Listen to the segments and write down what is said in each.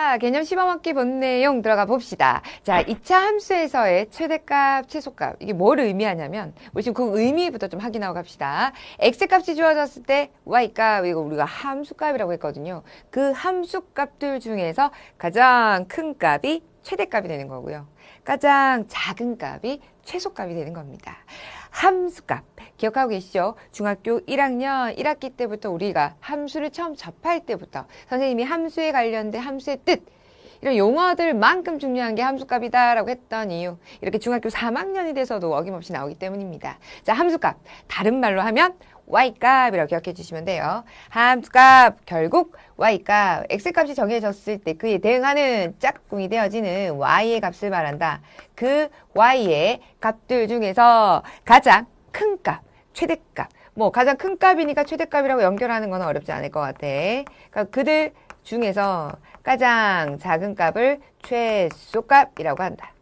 자, 개념 씹어먹기 본 내용 들어가 봅시다. 자, 2차 함수에서의 최대값, 최소값. 이게 뭘 의미하냐면, 우리 지금 그 의미부터 좀 확인하고 갑시다. x값이 주어졌을 때 y값, 이거 우리가 함수값이라고 했거든요. 그 함수값들 중에서 가장 큰 값이 최대값이 되는 거고요. 가장 작은 값이 최소값이 되는 겁니다. 함수값 기억하고 계시죠? 중학교 1학년 1학기 때부터 우리가 함수를 처음 접할 때부터 선생님이 함수에 관련된 함수의 뜻 이런 용어들만큼 중요한 게 함수값이다라고 했던 이유, 이렇게 중학교 3학년이 돼서도 어김없이 나오기 때문입니다. 자, 함수값 다른 말로 하면 y값이라고 기억해 주시면 돼요. 함수값 결국 y값, x값이 정해졌을 때 그에 대응하는 짝꿍이 되어지는 y의 값을 말한다. 그 y의 값들 중에서 가장 큰 값, 최대값. 뭐 가장 큰 값이니까 최대값이라고 연결하는 건 어렵지 않을 것 같아. 그러니까 그들 중에서 가장 작은 값을 최소값이라고 한다.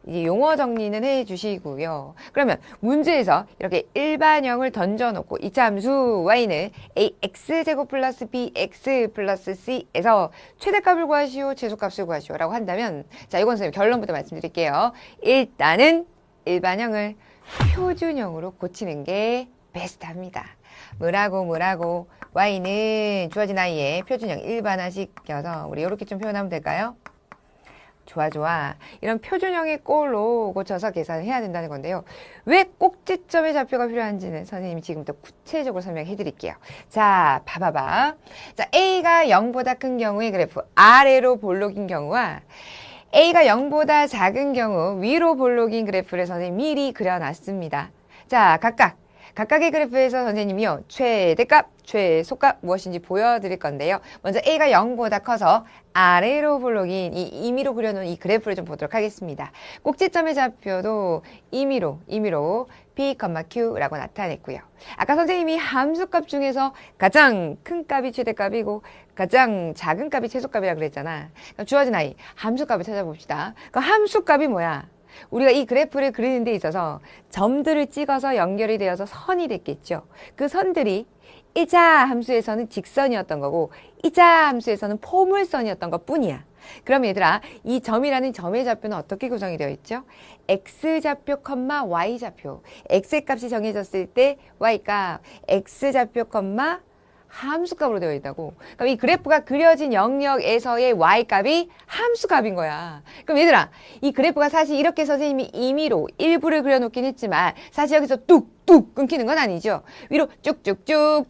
이 용어 정리는 해 주시고요. 그러면 문제에서 이렇게 일반형을 던져놓고 이차 함수 y는 ax제곱 플러스 bx 플러스 c에서 최대값을 구하시오, 최소값을 구하시오 라고 한다면, 자, 이건 선생님 결론부터 말씀드릴게요. 일단은 일반형을 표준형으로 고치는 게 베스트합니다. 뭐라고 y는 주어진 i의 표준형 일반화시켜서 우리 이렇게 좀 표현하면 될까요? 좋아. 이런 표준형의 꼴로 고쳐서 계산을 해야 된다는 건데요. 왜 꼭지점의 좌표가 필요한지는 선생님이 지금부터 구체적으로 설명해 드릴게요. 자, 봐봐봐. 자, A가 0보다 큰 경우의 그래프 아래로 볼록인 경우와 A가 0보다 작은 경우 위로 볼록인 그래프를 선생님이 미리 그려놨습니다. 자, 각각의 그래프에서 선생님이요, 최대값, 최소값 무엇인지 보여드릴 건데요. 먼저 A가 0보다 커서 아래로 볼록인 이 임의로 그려놓은 이 그래프를 좀 보도록 하겠습니다. 꼭지점의 좌표도 임의로 P, Q라고 나타냈고요. 아까 선생님이 함수값 중에서 가장 큰 값이 최대값이고 가장 작은 값이 최소값이라고 그랬잖아. 그럼 주어진 i, 함수값을 찾아봅시다. 그 함수값이 뭐야? 우리가 이 그래프를 그리는 데 있어서 점들을 찍어서 연결이 되어서 선이 됐겠죠. 그 선들이 1차 함수에서는 직선이었던 거고 2차 함수에서는 포물선이었던 것 뿐이야. 그럼 얘들아, 이 점이라는 점의 좌표는 어떻게 구성이 되어 있죠? x좌표, y좌표. x값이 정해졌을 때 y값, x좌표, 함수값으로 되어 있다고. 그럼 이 그래프가 그려진 영역에서의 y값이 함수값인 거야. 그럼 얘들아, 이 그래프가 사실 이렇게 선생님이 임의로 일부를 그려놓긴 했지만 사실 여기서 뚝뚝 끊기는 건 아니죠. 위로 쭉쭉쭉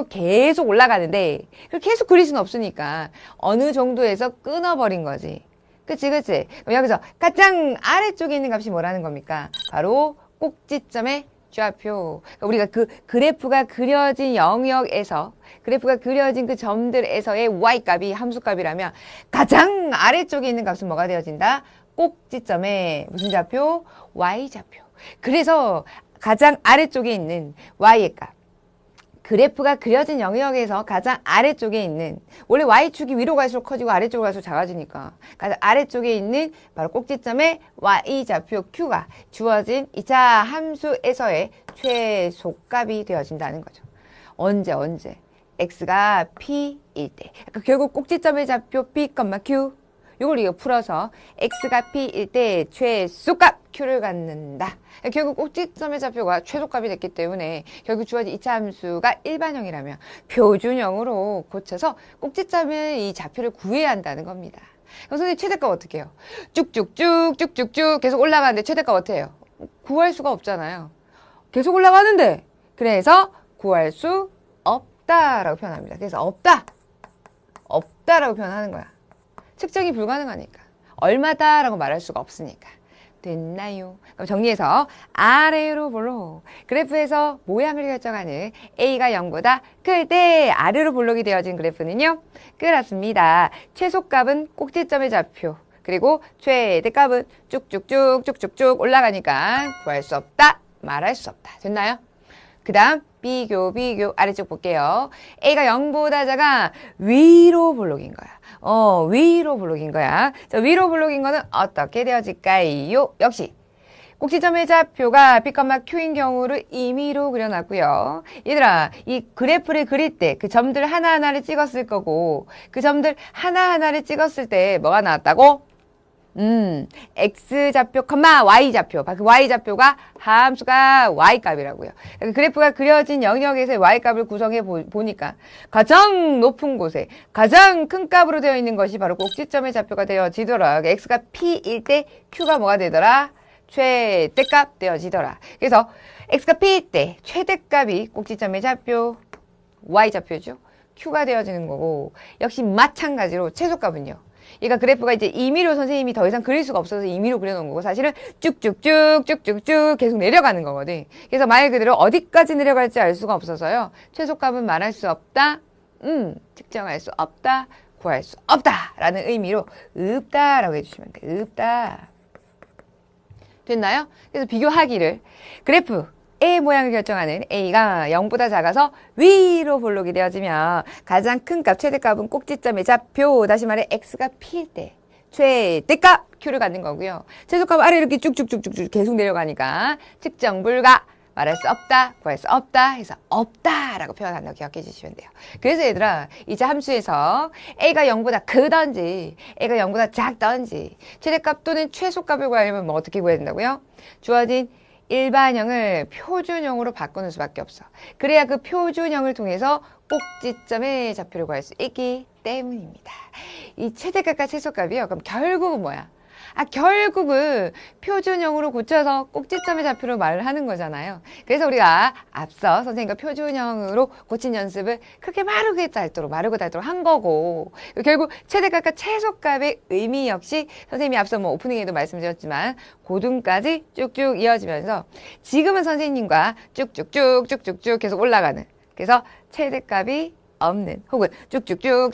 계속 올라가는데 그걸 계속 그릴 수는 없으니까 어느 정도에서 끊어버린 거지. 그치? 그럼 여기서 가장 아래쪽에 있는 값이 뭐라는 겁니까? 바로 꼭지점의 좌표. 그러니까 우리가 그 그래프가 그려진 영역에서, 그래프가 그려진 그 점들에서의 y값이 함수값이라면 가장 아래쪽에 있는 값은 뭐가 되어진다? 꼭지점의 무슨 좌표? y좌표. 그래서 가장 아래쪽에 있는 y의 값, 그래프가 그려진 영역에서 가장 아래쪽에 있는, 원래 y축이 위로 갈수록 커지고 아래쪽으로 갈수록 작아지니까 가장 아래쪽에 있는 바로 꼭지점의 y좌표 q가 주어진 2차 함수에서의 최소값이 되어진다는 거죠. 언제? x가 p일 때. 그러니까 결국 꼭지점의 좌표 p, q, 이걸 이거 풀어서 x가 p일 때 최소값 q를 갖는다. 결국 꼭지점의 좌표가 최소값이 됐기 때문에 결국 주어진 2차 함수가 일반형이라면 표준형으로 고쳐서 꼭지점의 이 좌표를 구해야 한다는 겁니다. 그럼 선생님 최대값 어떻게 해요? 쭉쭉쭉 계속 올라가는데 최대값 어떻게 해요? 구할 수가 없잖아요. 계속 올라가는데 그래서 구할 수 없다라고 표현합니다. 그래서 없다라고 표현하는 거야. 측정이 불가능하니까. 얼마다라고 말할 수가 없으니까. 됐나요? 그럼 정리해서 아래로 볼록, 그래프에서 모양을 결정하는 A가 0보다 클 때 아래로 볼록이 되어진 그래프는요, 그렇습니다. 최소값은 꼭지점의 좌표, 그리고 최대값은 쭉쭉쭉 올라가니까 구할 수 없다, 말할 수 없다. 됐나요? 그 다음 비교 아래쪽 볼게요. A가 0보다 작아 위로 볼록인 거야. 위로 볼록인 거야. 자, 위로 볼록인 거는 어떻게 되어질까요? 역시 꼭지점의 좌표가 P, Q인 경우를 임의로 그려놨고요. 얘들아, 이 그래프를 그릴 때 그 점들 하나하나를 찍었을 거고 그 점들 하나하나를 찍었을 때 뭐가 나왔다고? X좌표, Y좌표. 그 Y좌표가 함수가 Y값이라고요. 그래프가 그려진 영역에서의 Y값을 구성해 보니까 가장 높은 곳에 가장 큰 값으로 되어 있는 것이 바로 꼭지점의 좌표가 되어지더라. X가 P일 때 Q가 뭐가 되더라? 최대값 되어지더라. 그래서 X가 P일 때 최대값이 꼭지점의 좌표, Y좌표죠. Q가 되어지는 거고 역시 마찬가지로 최소값은요. 얘가 그래프가 이제 임의로 선생님이 더 이상 그릴 수가 없어서 임의로 그려놓은 거고 사실은 쭉쭉쭉 계속 내려가는 거거든. 그래서 말 그대로 어디까지 내려갈지 알 수가 없어서요. 최소값은 말할 수 없다. 측정할 수 없다. 구할 수 없다. 라는 의미로 없다라고 해주시면 돼. 없다. 됐나요? 그래서 비교하기를 그래프 A 모양을 결정하는 A가 0보다 작아서 위로 볼록이 되어지면 가장 큰 값, 최대값은 꼭지점의 좌표, 다시 말해 X가 P일 때 최대값 Q를 갖는 거고요. 최소값 아래 이렇게 쭉쭉쭉쭉 계속 내려가니까 측정 불가, 말할 수 없다, 구할 수 없다 해서 없다라고 표현한다고 기억해 주시면 돼요. 그래서 얘들아, 이제 함수에서 A가 0보다 크던지 A가 0보다 작던지 최대값 또는 최소값을 구하려면 뭐 어떻게 구해야 된다고요? 주어진 일반형을 표준형으로 바꾸는 수밖에 없어. 그래야 그 표준형을 통해서 꼭지점의 좌표를 구할 수 있기 때문입니다. 이 최대값과 최소값이요. 그럼 결국은 뭐야? 결국은 표준형으로 고쳐서 꼭지점의 좌표로 말을 하는 거잖아요. 그래서 우리가 앞서 선생님과 표준형으로 고친 연습을 그렇게 마르고 닳도록 한 거고, 결국 최대값과 최소값의 의미 역시 선생님이 앞서 뭐 오프닝에도 말씀드렸지만 고등까지 쭉쭉 이어지면서 지금은 선생님과 쭉쭉쭉 계속 올라가는, 그래서 최대값이 없는 혹은 쭉쭉쭉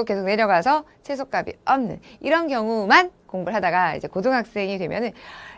계속 내려가서 최소값이 없는 이런 경우만 공부를 하다가 이제 고등학생이 되면은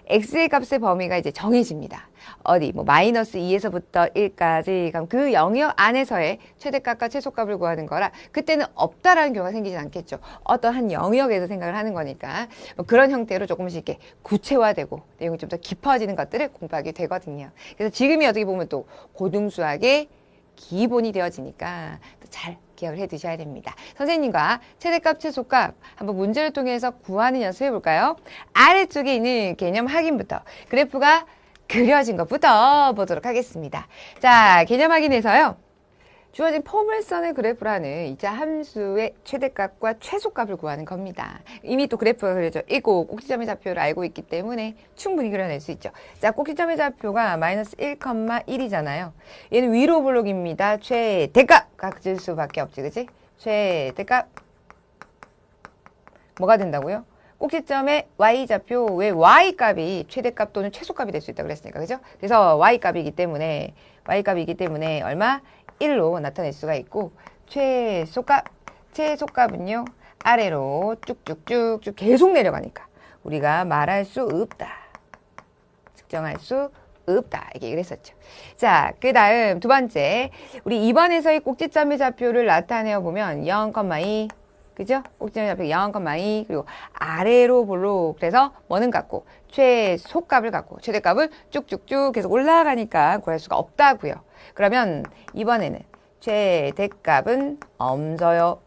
x의 값의 범위가 이제 정해집니다. 어디 뭐 마이너스 2에서부터 1까지 그럼 그 영역 안에서의 최대값과 최소값을 구하는 거라 그때는 없다라는 경우가 생기진 않겠죠. 어떤 한 영역에서 생각을 하는 거니까 뭐 그런 형태로 조금씩 이렇게 구체화되고 내용이 좀 더 깊어지는 것들을 공부하게 되거든요. 그래서 지금이 어떻게 보면 또 고등수학의 기본이 되어지니까 또 잘 기억을 해 두셔야 됩니다. 선생님과 최대값, 최소값 한번 문제를 통해서 구하는 연습 해볼까요? 아래쪽에 있는 개념 확인부터 그래프가 그려진 것부터 보도록 하겠습니다. 자, 개념 확인에서요. 주어진 포물선의 그래프라는 2차 함수의 최대값과 최소값을 구하는 겁니다. 이미 또 그래프가 그려져 있고 꼭지점의 좌표를 알고 있기 때문에 충분히 그려낼 수 있죠. 자, 꼭지점의 좌표가 마이너스 1,1이잖아요. 얘는 위로 볼록입니다. 최대값 각질 수밖에 없지, 그치? 최대값 뭐가 된다고요? 꼭지점의 y좌표, 왜 y값이 최대값 또는 최소값이 될 수 있다고 그랬으니까, 그죠? 그래서 y값이기 때문에 얼마? 1로 나타낼 수가 있고 최소값은요 아래로 쭉쭉쭉 계속 내려가니까 우리가 말할 수 없다, 측정할 수 없다 이게 그랬었죠. 자, 그 다음 두 번째 우리 2번에서의 꼭지점의 좌표를 나타내어 보면 0,2 그죠? 꼭지점의 좌표 0,2 그리고 아래로 볼록 그래서 뭐는 같고 최소값을 갖고 최대값을 쭉쭉쭉 계속 올라가니까 구할 수가 없다고요. 그러면 이번에는 최대값은 없어요.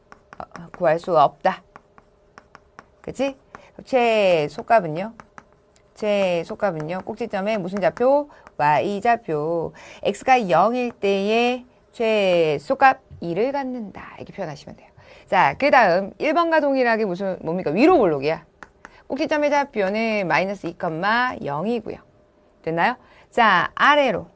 구할 수 없다. 그치? 최소값은요? 꼭지점에 무슨 좌표? y좌표. x가 0일 때의 최소값 2를 갖는다. 이렇게 표현하시면 돼요. 자, 그 다음 1번과 동일하게 뭡니까? 위로 볼록이야. 꼭지점의 좌표는 마이너스 2,0이고요. 됐나요? 자, 아래로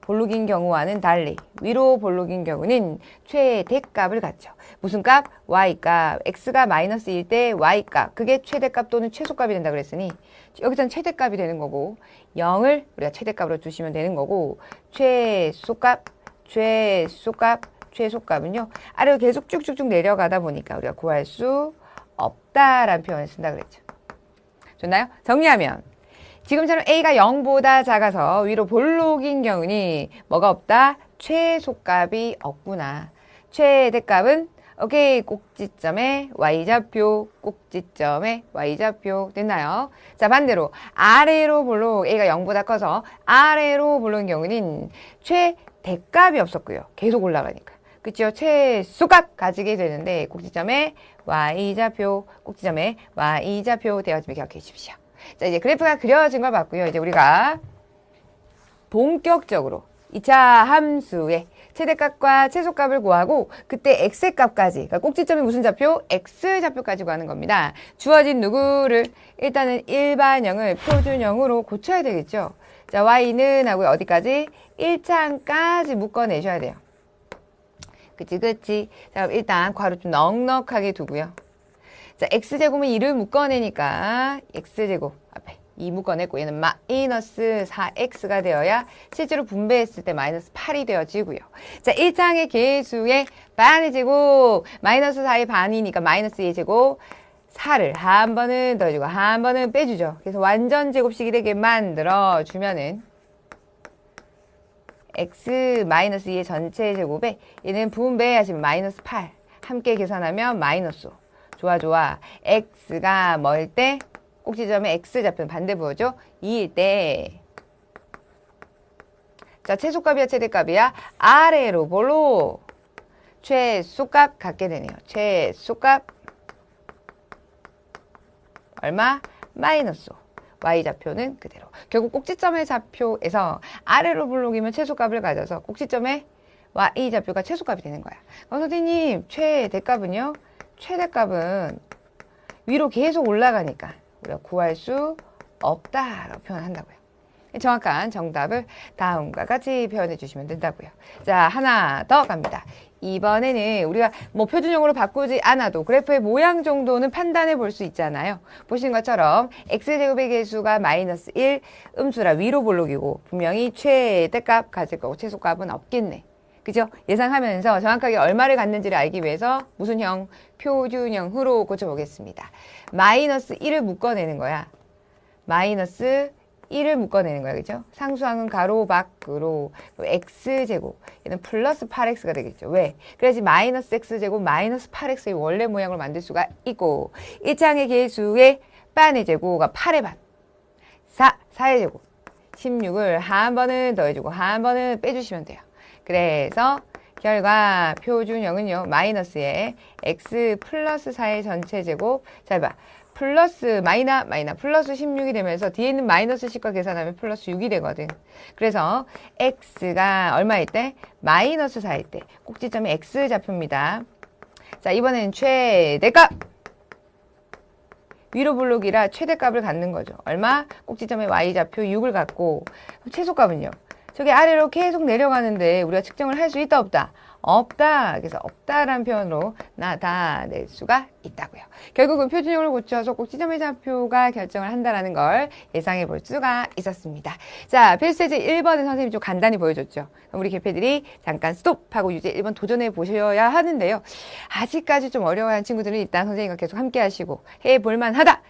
볼록인 경우와는 달리 위로 볼록인 경우는 최대값을 갖죠. 무슨 값? y값. x가 마이너스 1 때 y값. 그게 최대값 또는 최소값이 된다 그랬으니 여기서는 최대값이 되는 거고 0을 우리가 최대값으로 두시면 되는 거고 최소값은요. 아래로 계속 쭉쭉쭉 내려가다 보니까 우리가 구할 수 없다라는 표현을 쓴다 그랬죠. 좋나요? 정리하면 지금처럼 A가 0보다 작아서 위로 볼록인 경우니 뭐가 없다? 최소값이 없구나. 최대값은 오케이. 꼭지점에 y좌표, 꼭지점에 y좌표. 됐나요? 자, 반대로 아래로 볼록 a가 0보다 커서 아래로 볼록인 경우는 최대값이 없었고요. 계속 올라가니까. 그쵸? 최소값 가지게 되는데 꼭지점에 y좌표, 꼭지점에 y좌표 되어지면 기억해 주십시오. 자, 이제 그래프가 그려진 걸 봤고요. 이제 우리가 본격적으로 2차 함수의 최대값과 최소값을 구하고 그때 x의 값까지, 그러니까 꼭지점이 무슨 좌표? x좌표까지 구하는 겁니다. 주어진 누구를 일단은 일반형을 표준형으로 고쳐야 되겠죠. 자, y는 하고 어디까지? 1차항까지 묶어내셔야 돼요. 그치. 자, 일단 괄호 좀 넉넉하게 두고요. 자, x제곱은 2를 묶어내니까 x제곱 앞에 2 묶어냈고 얘는 마이너스 4x가 되어야 실제로 분배했을 때 마이너스 8이 되어지고요. 자, 1차항의 개수의 반의 제곱 마이너스 4의 반이니까 마이너스 2의 제곱 4를 한 번은 더해주고 한 번은 빼주죠. 그래서 완전 제곱식이 되게 만들어주면은 x 마이너스 2의 전체 제곱에 얘는 분배하시면 마이너스 8 함께 계산하면 마이너스 5. 좋아. x가 뭐일 때? 꼭지점에 x좌표는 반대 부호죠. 2일 때. 자, 최소값이야 최대값이야? 아래로 볼록 최소값 갖게 되네요. 최소값 얼마? 마이너스 5. y좌표는 그대로. 결국 꼭지점의 좌표에서 아래로 볼록이면 최소값을 가져서 꼭지점의 y좌표가 최소값이 되는 거야. 선생님, 최대값은요? 최대값은 위로 계속 올라가니까 우리가 구할 수 없다라고 표현한다고요. 정확한 정답을 다음과 같이 표현해 주시면 된다고요. 자, 하나 더 갑니다. 이번에는 우리가 뭐 표준형으로 바꾸지 않아도 그래프의 모양 정도는 판단해 볼 수 있잖아요. 보시는 것처럼 x제곱의 개수가 마이너스 1 음수라 위로 볼록이고 분명히 최대값 가질 거고 최소값은 없겠네. 그죠? 예상하면서 정확하게 얼마를 갖는지를 알기 위해서 무슨 형? 표준형으로 고쳐보겠습니다. 마이너스 1을 묶어내는 거야. 마이너스 1을 묶어내는 거야. 그죠? 상수항은 가로 밖으로 x제곱 얘는 플러스 8x가 되겠죠. 왜? 그래야지 마이너스 x제곱 마이너스 8x의 원래 모양을 만들 수가 있고 1차항의 개수의 반의 제곱가 8의 반 4의 제곱 16을 한 번은 더해주고 한 번은 빼주시면 돼요. 그래서 결과 표준형은요. 마이너스에 x 플러스 4의 전체 제곱 잘 봐. 플러스 마이너 플러스 16이 되면서 뒤에 있는 마이너스 10과 계산하면 플러스 6이 되거든. 그래서 x가 얼마일 때? 마이너스 4일 때 꼭지점이 x좌표입니다. 자, 이번엔 최대값 위로 볼록이라 최대값을 갖는 거죠. 얼마? 꼭지점의 y좌표 6을 갖고 최소값은요. 저기 아래로 계속 내려가는데 우리가 측정을 할 수 있다 없다? 없다. 그래서 없다라는 표현으로 나타낼 수가 있다고요. 결국은 표준형을 고쳐서 꼭지점의 좌표가 결정을 한다는 걸 예상해 볼 수가 있었습니다. 자, 필수제 1번은 선생님이 좀 간단히 보여줬죠. 그럼 우리 개폐들이 잠깐 스톱하고 유제 1번 도전해 보셔야 하는데요. 아직까지 좀 어려워하는 친구들은 일단 선생님과 계속 함께 하시고 해볼만하다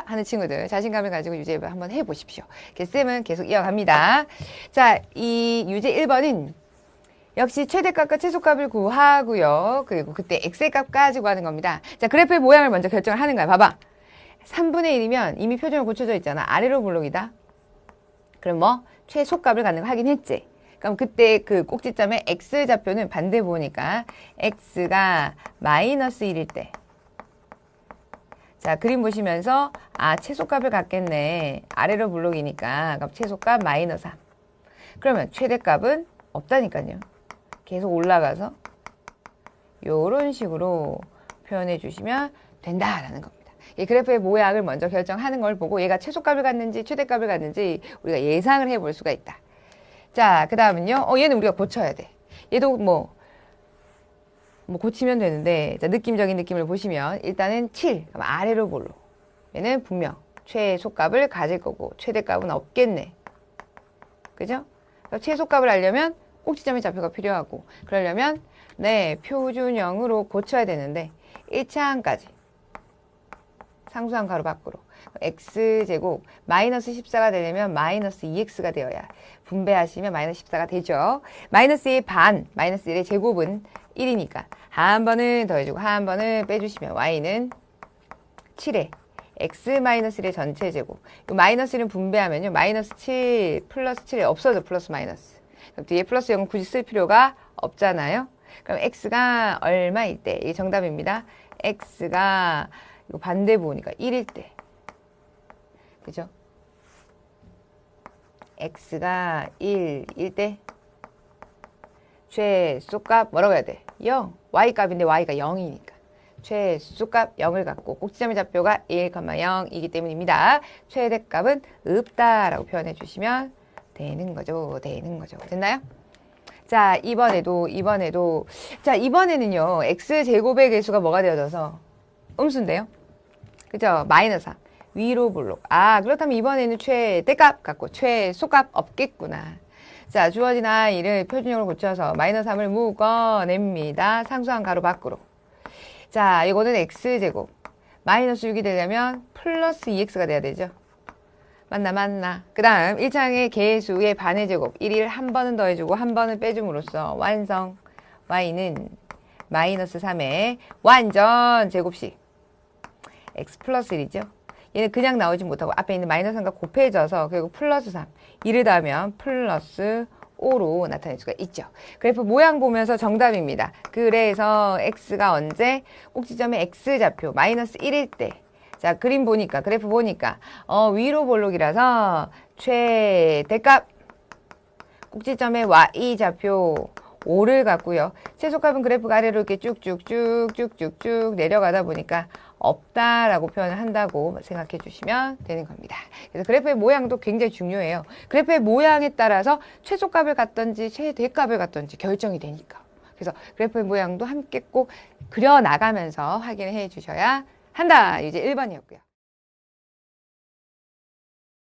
하는 친구들 자신감을 가지고 유제 1번 한번 해보십시오. 쌤은 계속 이어갑니다. 자, 이 유제 1번은 역시 최대값과 최소값을 구하고요. 그리고 그때 x의 값까지 구하는 겁니다. 자, 그래프의 모양을 먼저 결정을 하는 거야. 봐봐. 3분의 1이면 이미 표준으로 고쳐져 있잖아. 아래로 볼록이다. 그럼 뭐 최소값을 갖는 거 하긴 했지. 그럼 그때 그 꼭지점의 x좌표는 반대 보니까 x가 마이너스 1일 때. 자, 그림 보시면서 최소값을 갖겠네. 아래로 볼록이니까 그럼 최소값 마이너스 3. 그러면 최대값은 없다니까요. 계속 올라가서 요런 식으로 표현해 주시면 된다라는 겁니다. 이 그래프의 모양을 먼저 결정하는 걸 보고 얘가 최소값을 갖는지 최대값을 갖는지 우리가 예상을 해볼 수가 있다. 자, 그 다음은요. 얘는 우리가 고쳐야 돼. 얘도 뭐 고치면 되는데 자, 느낌적인 느낌을 보시면 일단은 7 그럼 아래로 볼록 얘는 분명 최소값을 가질 거고 최대값은 없겠네. 그죠? 최소값을 알려면 꼭지점의 좌표가 필요하고 그러려면 표준형으로 고쳐야 되는데 1차항까지 상수항 가로 밖으로 x제곱 마이너스 14가 되려면 마이너스 2x가 되어야 분배하시면 마이너스 14가 되죠. 마이너스 2의 반, 마이너스 1의 제곱은 1이니까 한 번은 더해주고 한 번은 빼주시면 y는 7에 x-1의 전체 제곱. 이 마이너스는 분배하면요. 마이너스 7 플러스 7이 없어져. 플러스 마이너스. 그럼 뒤에 플러스 0은 굳이 쓸 필요가 없잖아요. 그럼 x가 얼마일 때? 이게 정답입니다. x가 이거 반대부호니까 1일 때. 그죠? x가 1일 때 최소값 뭐라고 해야 돼? 0. y값인데 y가 0이니까. 최소값 0을 갖고 꼭지점의 좌표가 1,0이기 때문입니다. 최대값은 없다라고 표현해 주시면 되는 거죠. 됐나요? 자, 이번에도 자, 이번에는요. x제곱의 개수가 뭐가 되어져서 음수인데요. 그죠? 마이너스 3. 위로 볼록. 아, 그렇다면 이번에는 최대값 갖고 최소값 없겠구나. 자, 주어진 i를 표준형으로 고쳐서 마이너스 3을 묶어냅니다. 상수항 가로 밖으로. 자, 이거는 x제곱. 마이너스 6이 되려면 플러스 2x가 돼야 되죠. 맞나? 그 다음 1창의 개수의 반의 제곱. 1을 한 번은 더해주고 한 번은 빼줌으로써 완성. y는 마이너스 3의 완전 제곱식. x 플러스 1이죠. 얘는 그냥 나오지 못하고 앞에 있는 마이너스 3과 곱해져서 결국 플러스 3. 2를 더하면 플러스 5로 나타낼 수가 있죠. 그래프 모양 보면서 정답입니다. 그래서 x가 언제? 꼭지점의 x좌표 마이너스 1일 때. 자, 그림 보니까, 그래프 보니까 위로 볼록이라서 최대값 꼭지점의 y좌표 5를 갖고요. 최소값은 그래프가 아래로 이렇게 쭉쭉쭉 내려가다 보니까 없다라고 표현을 한다고 생각해 주시면 되는 겁니다. 그래서 그래프의 모양도 굉장히 중요해요. 그래프의 모양에 따라서 최소값을 갖던지 최대값을 갖던지 결정이 되니까. 그래서 그래프의 모양도 함께 꼭 그려나가면서 확인해 주셔야 한다. 이제 1번이었고요.